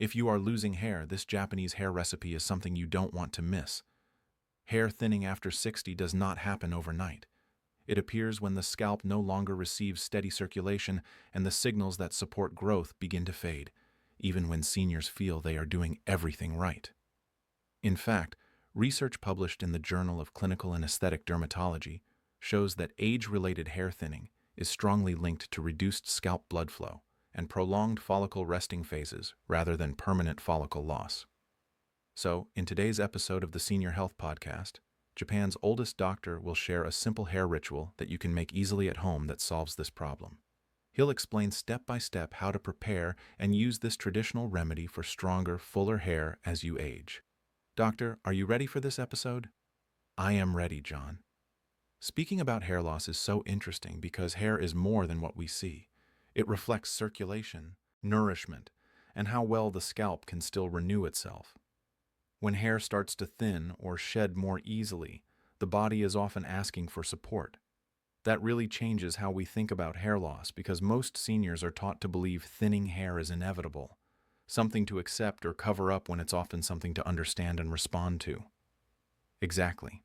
If you are losing hair, this Japanese hair recipe is something you don't want to miss. Hair thinning after 60 does not happen overnight. It appears when the scalp no longer receives steady circulation and the signals that support growth begin to fade, even when seniors feel they are doing everything right. In fact, research published in the Journal of Clinical and Aesthetic Dermatology shows that age-related hair thinning is strongly linked to reduced scalp blood flow and prolonged follicle resting phases rather than permanent follicle loss. So, in today's episode of the Senior Health Podcast, Japan's oldest doctor will share a simple hair ritual that you can make easily at home that solves this problem. He'll explain step by step how to prepare and use this traditional remedy for stronger, fuller hair as you age. Doctor, are you ready for this episode? I am ready, John. Speaking about hair loss is so interesting because hair is more than what we see. It reflects circulation, nourishment, and how well the scalp can still renew itself. When hair starts to thin or shed more easily, the body is often asking for support. That really changes how we think about hair loss because most seniors are taught to believe thinning hair is inevitable, something to accept or cover up when it's often something to understand and respond to. Exactly.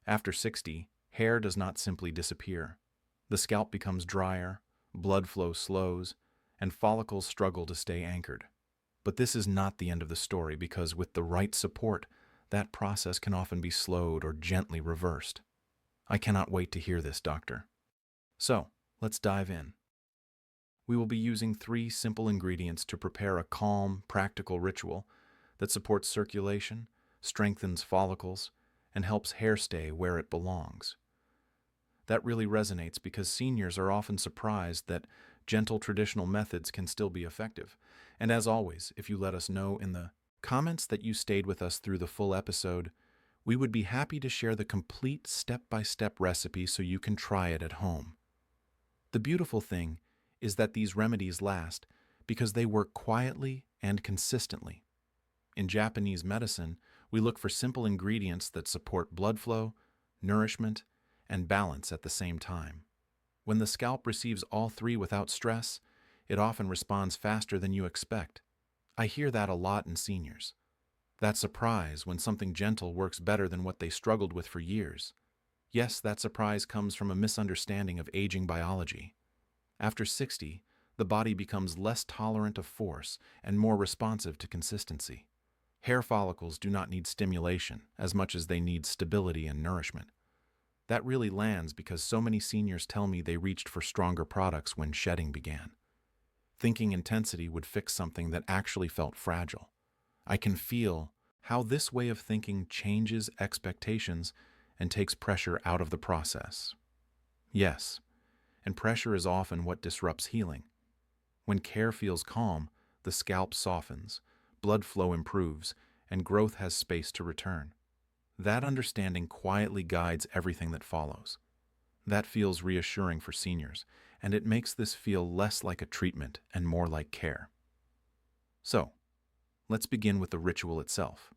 After 60, hair does not simply disappear. The scalp becomes drier, blood flow slows, and follicles struggle to stay anchored. But this is not the end of the story because with the right support, that process can often be slowed or gently reversed. I cannot wait to hear this, doctor. So, let's dive in. We will be using 3 simple ingredients to prepare a calm, practical ritual that supports circulation, strengthens follicles, and helps hair stay where it belongs. That really resonates because seniors are often surprised that gentle traditional methods can still be effective. And as always, if you let us know in the comments that you stayed with us through the full episode, we would be happy to share the complete step-by-step recipe so you can try it at home. The beautiful thing is that these remedies last because they work quietly and consistently. In Japanese medicine, we look for simple ingredients that support blood flow, nourishment, and balance at the same time. When the scalp receives all 3 without stress, it often responds faster than you expect. I hear that a lot in seniors. That surprise when something gentle works better than what they struggled with for years. Yes, that surprise comes from a misunderstanding of aging biology. After 60, the body becomes less tolerant of force and more responsive to consistency. Hair follicles do not need stimulation as much as they need stability and nourishment. That really lands because so many seniors tell me they reached for stronger products when shedding began. Thinking intensity would fix something that actually felt fragile. I can feel how this way of thinking changes expectations and takes pressure out of the process. Yes, and pressure is often what disrupts healing. When care feels calm, the scalp softens, blood flow improves, and growth has space to return. That understanding quietly guides everything that follows. That feels reassuring for seniors, and it makes this feel less like a treatment and more like care. So, let's begin with the ritual itself.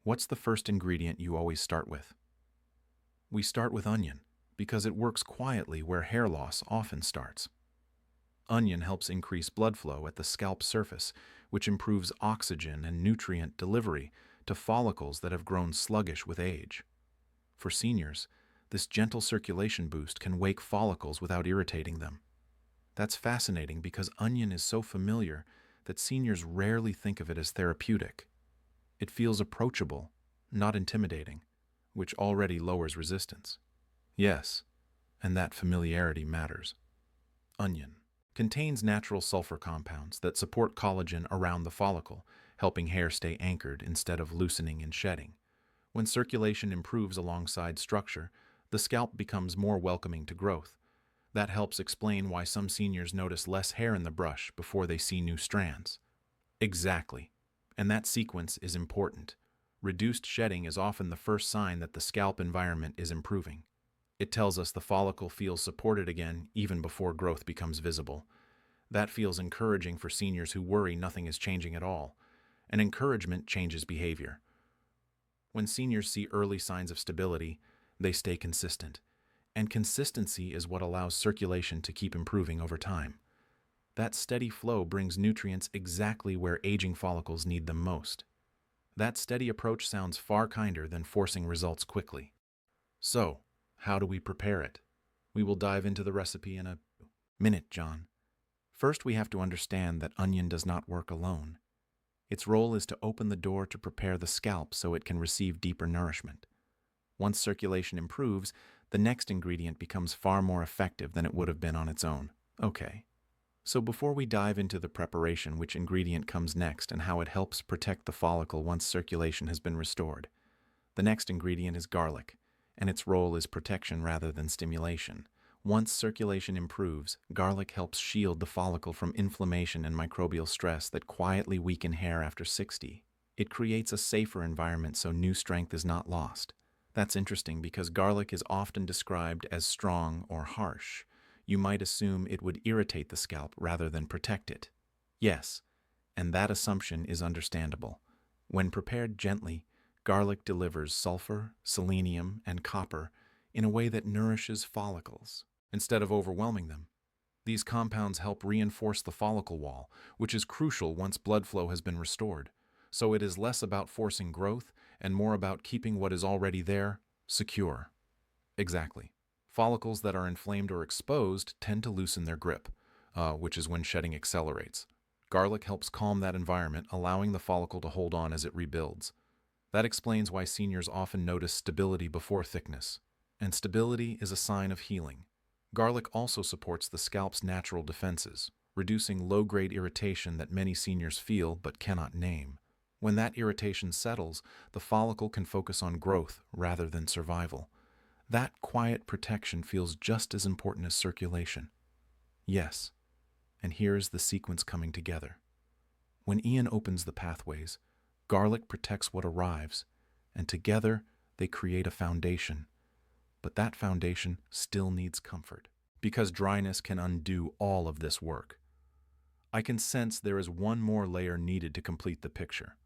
What's the first ingredient you always start with? We start with onion because it works quietly where hair loss often starts. Onion helps increase blood flow at the scalp surface, which improves oxygen and nutrient delivery to follicles that have grown sluggish with age. For seniors, this gentle circulation boost can wake follicles without irritating them. That's fascinating because onion is so familiar that seniors rarely think of it as therapeutic. It feels approachable, not intimidating, which already lowers resistance. Yes, and that familiarity matters. Onion contains natural sulfur compounds that support collagen around the follicle, helping hair stay anchored instead of loosening and shedding. When circulation improves alongside structure, the scalp becomes more welcoming to growth. That helps explain why some seniors notice less hair in the brush before they see new strands. Exactly. And that sequence is important. Reduced shedding is often the first sign that the scalp environment is improving. It tells us the follicle feels supported again even before growth becomes visible. That feels encouraging for seniors who worry nothing is changing at all. And encouragement changes behavior. When seniors see early signs of stability, they stay consistent. And consistency is what allows circulation to keep improving over time. That steady flow brings nutrients exactly where aging follicles need them most. That steady approach sounds far kinder than forcing results quickly. So, how do we prepare it? We will dive into the recipe in a minute, John. First, we have to understand that onion does not work alone. Its role is to open the door to prepare the scalp so it can receive deeper nourishment. Once circulation improves, the next ingredient becomes far more effective than it would have been on its own. Okay. So before we dive into the preparation, which ingredient comes next and how it helps protect the follicle once circulation has been restored, the next ingredient is garlic, and its role is protection rather than stimulation. Once circulation improves, garlic helps shield the follicle from inflammation and microbial stress that quietly weaken hair after 60. It creates a safer environment so new strength is not lost. That's interesting because garlic is often described as strong or harsh. You might assume it would irritate the scalp rather than protect it. Yes, and that assumption is understandable. When prepared gently, garlic delivers sulfur, selenium, and copper in a way that nourishes follicles, instead of overwhelming them. These compounds help reinforce the follicle wall, which is crucial once blood flow has been restored. So it is less about forcing growth and more about keeping what is already there secure. Exactly. Follicles that are inflamed or exposed tend to loosen their grip, which is when shedding accelerates. Garlic helps calm that environment, allowing the follicle to hold on as it rebuilds. That explains why seniors often notice stability before thickness. And stability is a sign of healing. Garlic also supports the scalp's natural defenses, reducing low-grade irritation that many seniors feel but cannot name. When that irritation settles, the follicle can focus on growth rather than survival. That quiet protection feels just as important as circulation. Yes, and here is the sequence coming together. When Ian opens the pathways, garlic protects what arrives, and together they create a foundation. But that foundation still needs comfort, because dryness can undo all of this work. I can sense there is one more layer needed to complete the picture.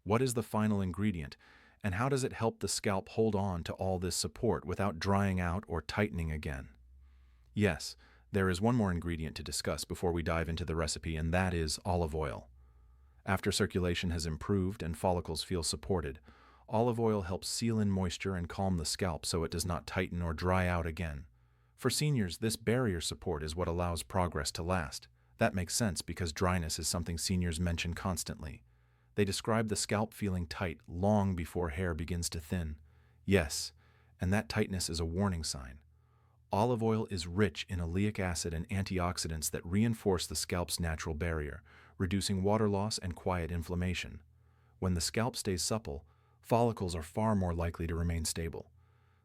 What is the final ingredient, and how does it help the scalp hold on to all this support without drying out or tightening again? Yes, there is one more ingredient to discuss before we dive into the recipe, and that is olive oil. After circulation has improved and follicles feel supported, olive oil helps seal in moisture and calm the scalp so it does not tighten or dry out again. For seniors, this barrier support is what allows progress to last. That makes sense because dryness is something seniors mention constantly. They describe the scalp feeling tight long before hair begins to thin. Yes, and that tightness is a warning sign. Olive oil is rich in oleic acid and antioxidants that reinforce the scalp's natural barrier, reducing water loss and quiet inflammation. When the scalp stays supple, follicles are far more likely to remain stable.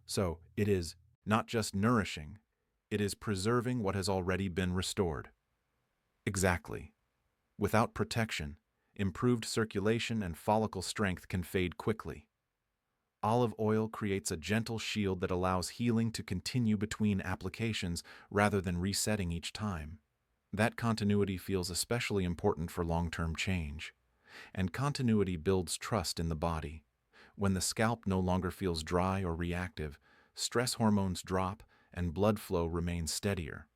So, it is not just nourishing, it is preserving what has already been restored. Exactly. Without protection, improved circulation and follicle strength can fade quickly. Olive oil creates a gentle shield that allows healing to continue between applications rather than resetting each time. That continuity feels especially important for long-term change. And continuity builds trust in the body. When the scalp no longer feels dry or reactive, stress hormones drop and blood flow remains steadier.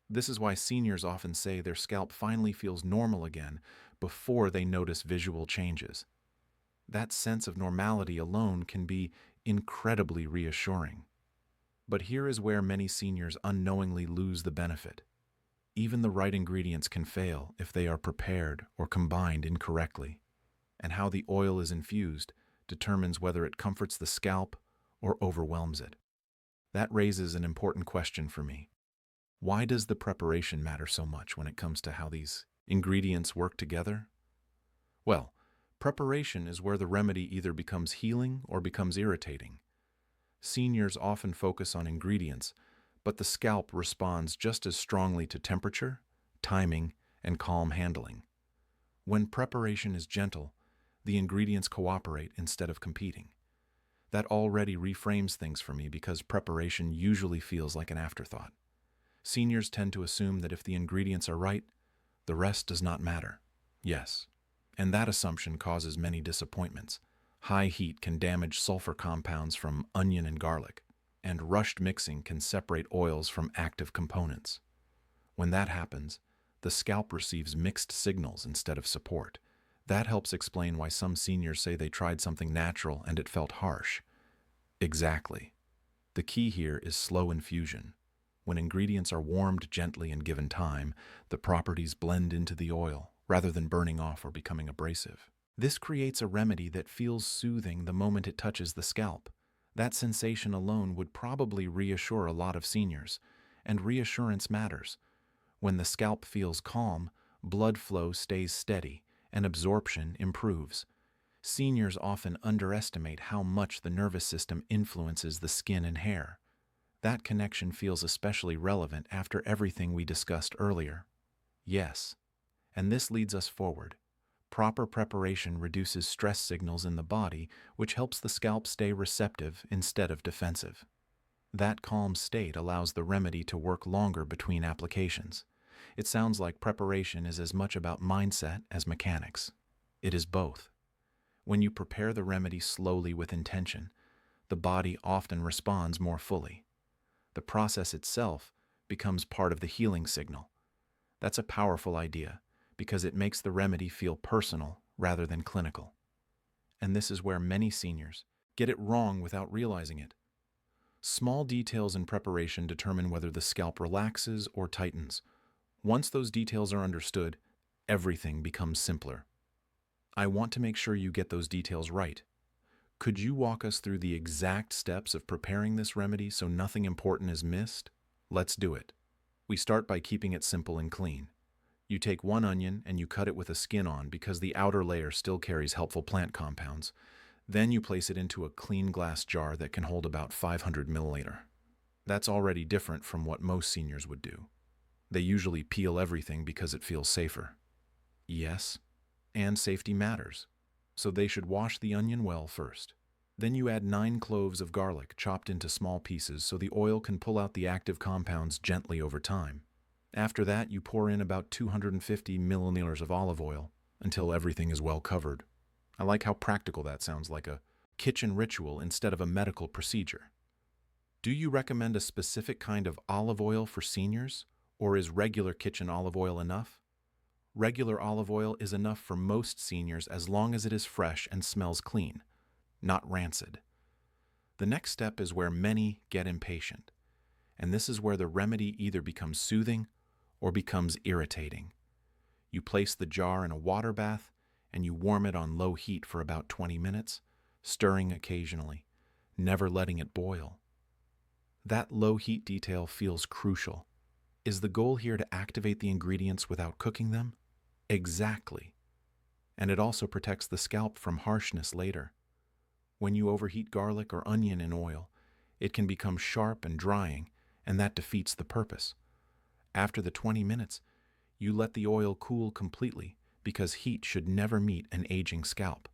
This is why seniors often say their scalp finally feels normal again before they notice visual changes. That sense of normality alone can be incredibly reassuring. But here is where many seniors unknowingly lose the benefit. Even the right ingredients can fail if they are prepared or combined incorrectly. And how the oil is infused determines whether it comforts the scalp or overwhelms it. That raises an important question for me. Why does the preparation matter so much when it comes to how these ingredients work together? Well, preparation is where the remedy either becomes healing or becomes irritating. Seniors often focus on ingredients, but the scalp responds just as strongly to temperature, timing, and calm handling. When preparation is gentle, the ingredients cooperate instead of competing. That already reframes things for me because preparation usually feels like an afterthought. Seniors tend to assume that if the ingredients are right, the rest does not matter. Yes, and that assumption causes many disappointments. High heat can damage sulfur compounds from onion and garlic, and rushed mixing can separate oils from active components. When that happens, The scalp receives mixed signals instead of support. That helps explain why some seniors say they tried something natural and it felt harsh. Exactly. The key here is slow infusion. When ingredients are warmed gently and given time, the properties blend into the oil, rather than burning off or becoming abrasive. This creates a remedy that feels soothing the moment it touches the scalp. That sensation alone would probably reassure a lot of seniors, and reassurance matters. When the scalp feels calm, blood flow stays steady, and absorption improves. Seniors often underestimate how much the nervous system influences the skin and hair. That connection feels especially relevant after everything we discussed earlier. Yes, and this leads us forward. Proper preparation reduces stress signals in the body, which helps the scalp stay receptive instead of defensive. That calm state allows the remedy to work longer between applications. It sounds like preparation is as much about mindset as mechanics. It is both. When you prepare the remedy slowly with intention, the body often responds more fully. The process itself becomes part of the healing signal. That's a powerful idea because it makes the remedy feel personal rather than clinical. And this is where many seniors get it wrong without realizing it. Small details in preparation determine whether the scalp relaxes or tightens. Once those details are understood, everything becomes simpler. I want to make sure you get those details right. Could you walk us through the exact steps of preparing this remedy so nothing important is missed? Let's do it. We start by keeping it simple and clean. You take one onion and you cut it with a skin on because the outer layer still carries helpful plant compounds. Then you place it into a clean glass jar that can hold about 500 milliliter. That's already different from what most seniors would do. They usually peel everything because it feels safer. Yes, and safety matters, so they should wash the onion well first. Then you add 9 cloves of garlic chopped into small pieces so the oil can pull out the active compounds gently over time. After that, you pour in about 250 milliliters of olive oil until everything is well covered. I like how practical that sounds, like a kitchen ritual instead of a medical procedure. Do you recommend a specific kind of olive oil for seniors, or is regular kitchen olive oil enough? Regular olive oil is enough for most seniors as long as it is fresh and smells clean, not rancid. The next step is where many get impatient, and this is where the remedy either becomes soothing or becomes irritating. You place the jar in a water bath and you warm it on low heat for about 20 minutes, stirring occasionally, never letting it boil. That low heat detail feels crucial. Is the goal here to activate the ingredients without cooking them? Exactly. And it also protects the scalp from harshness later. When you overheat garlic or onion in oil, it can become sharp and drying, and that defeats the purpose. After the 20 minutes, you let the oil cool completely because heat should never meet an aging scalp.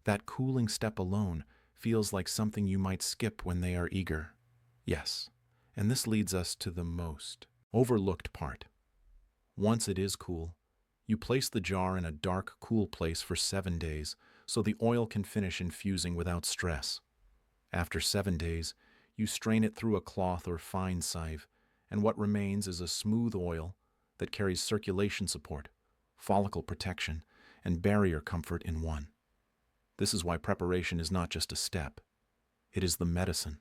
That cooling step alone feels like something you might skip when they are eager. Yes, and this leads us to the most overlooked part. Once it is cool, you place the jar in a dark, cool place for 7 days so the oil can finish infusing without stress. After 7 days, you strain it through a cloth or fine sieve, and what remains is a smooth oil that carries circulation support, follicle protection, and barrier comfort in one. This is why preparation is not just a step. It is the medicine.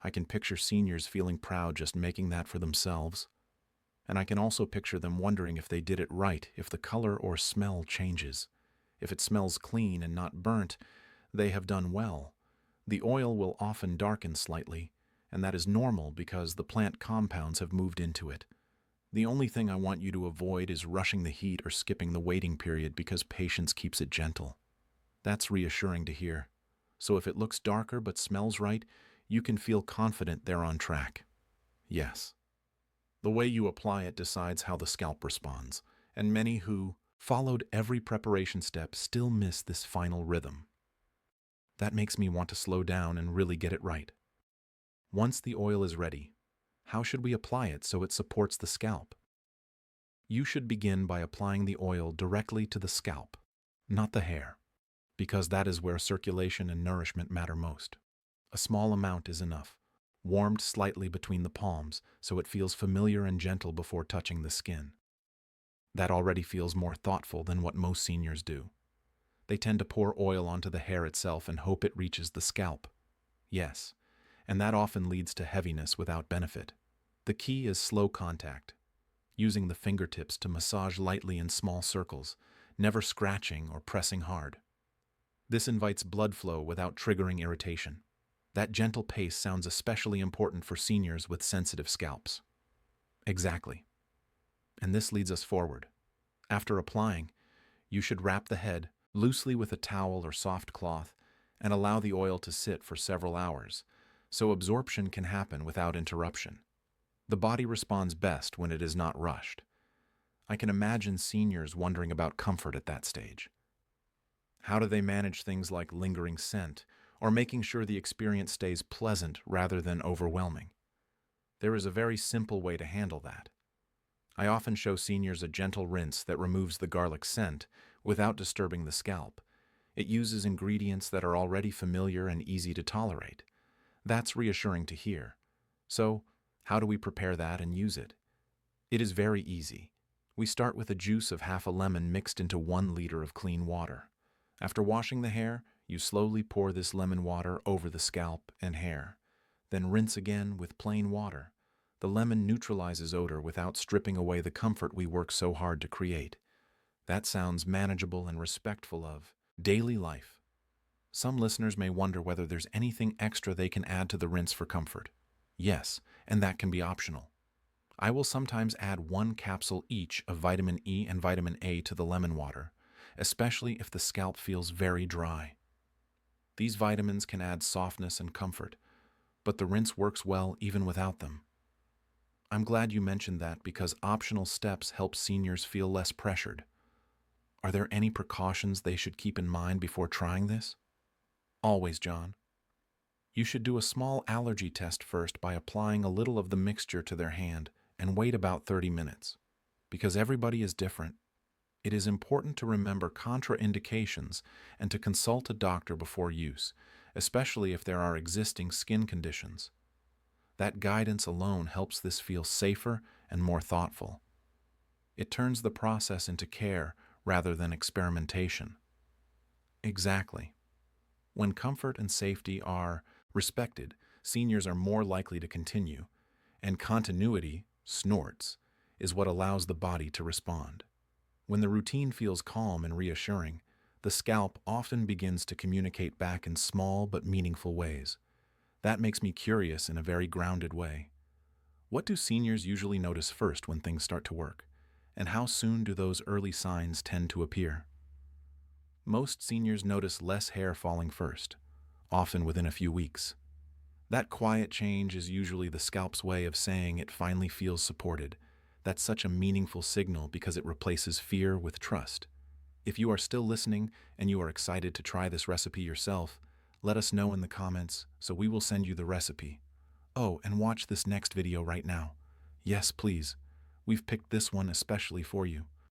I can picture seniors feeling proud just making that for themselves. And I can also picture them wondering if they did it right, if the color or smell changes. If it smells clean and not burnt, they have done well. The oil will often darken slightly, and that is normal because the plant compounds have moved into it. The only thing I want you to avoid is rushing the heat or skipping the waiting period because patience keeps it gentle. That's reassuring to hear. So if it looks darker but smells right, you can feel confident they're on track. Yes. The way you apply it decides how the scalp responds, and many who followed every preparation step still miss this final rhythm. That makes me want to slow down and really get it right. Once the oil is ready, how should we apply it so it supports the scalp? You should begin by applying the oil directly to the scalp, not the hair, because that is where circulation and nourishment matter most. A small amount is enough, warmed slightly between the palms so it feels familiar and gentle before touching the skin. That already feels more thoughtful than what most seniors do. They tend to pour oil onto the hair itself and hope it reaches the scalp. Yes, and that often leads to heaviness without benefit. The key is slow contact, using the fingertips to massage lightly in small circles, never scratching or pressing hard. This invites blood flow without triggering irritation. That gentle pace sounds especially important for seniors with sensitive scalps. Exactly. And this leads us forward. After applying, you should wrap the head loosely with a towel or soft cloth and allow the oil to sit for several hours, so absorption can happen without interruption. The body responds best when it is not rushed. I can imagine seniors wondering about comfort at that stage. How do they manage things like lingering scent or making sure the experience stays pleasant rather than overwhelming? There is a very simple way to handle that. I often show seniors a gentle rinse that removes the garlic scent without disturbing the scalp. It uses ingredients that are already familiar and easy to tolerate. That's reassuring to hear. So, how do we prepare that and use it? It is very easy. We start with the juice of half a lemon mixed into 1 liter of clean water. After washing the hair, you slowly pour this lemon water over the scalp and hair. Then rinse again with plain water. The lemon neutralizes odor without stripping away the comfort we work so hard to create. That sounds manageable and respectful of daily life. Some listeners may wonder whether there's anything extra they can add to the rinse for comfort. Yes, and that can be optional. I will sometimes add 1 capsule each of vitamin E and vitamin A to the lemon water, especially if the scalp feels very dry. These vitamins can add softness and comfort, but the rinse works well even without them. I'm glad you mentioned that because optional steps help seniors feel less pressured. Are there any precautions they should keep in mind before trying this? Always, John. You should do a small allergy test first by applying a little of the mixture to their hand and wait about 30 minutes. Because everybody is different, it is important to remember contraindications and to consult a doctor before use, especially if there are existing skin conditions. That guidance alone helps this feel safer and more thoughtful. It turns the process into care rather than experimentation. Exactly. When comfort and safety are respected, seniors are more likely to continue, and continuity, snorts, is what allows the body to respond. When the routine feels calm and reassuring, the scalp often begins to communicate back in small but meaningful ways. That makes me curious in a very grounded way. What do seniors usually notice first when things start to work? And how soon do those early signs tend to appear? Most seniors notice less hair falling first, often within a few weeks. That quiet change is usually the scalp's way of saying it finally feels supported. That's such a meaningful signal because it replaces fear with trust. If you are still listening and you are excited to try this recipe yourself, let us know in the comments so we will send you the recipe. Oh, and watch this next video right now. Yes, please. We've picked this one especially for you.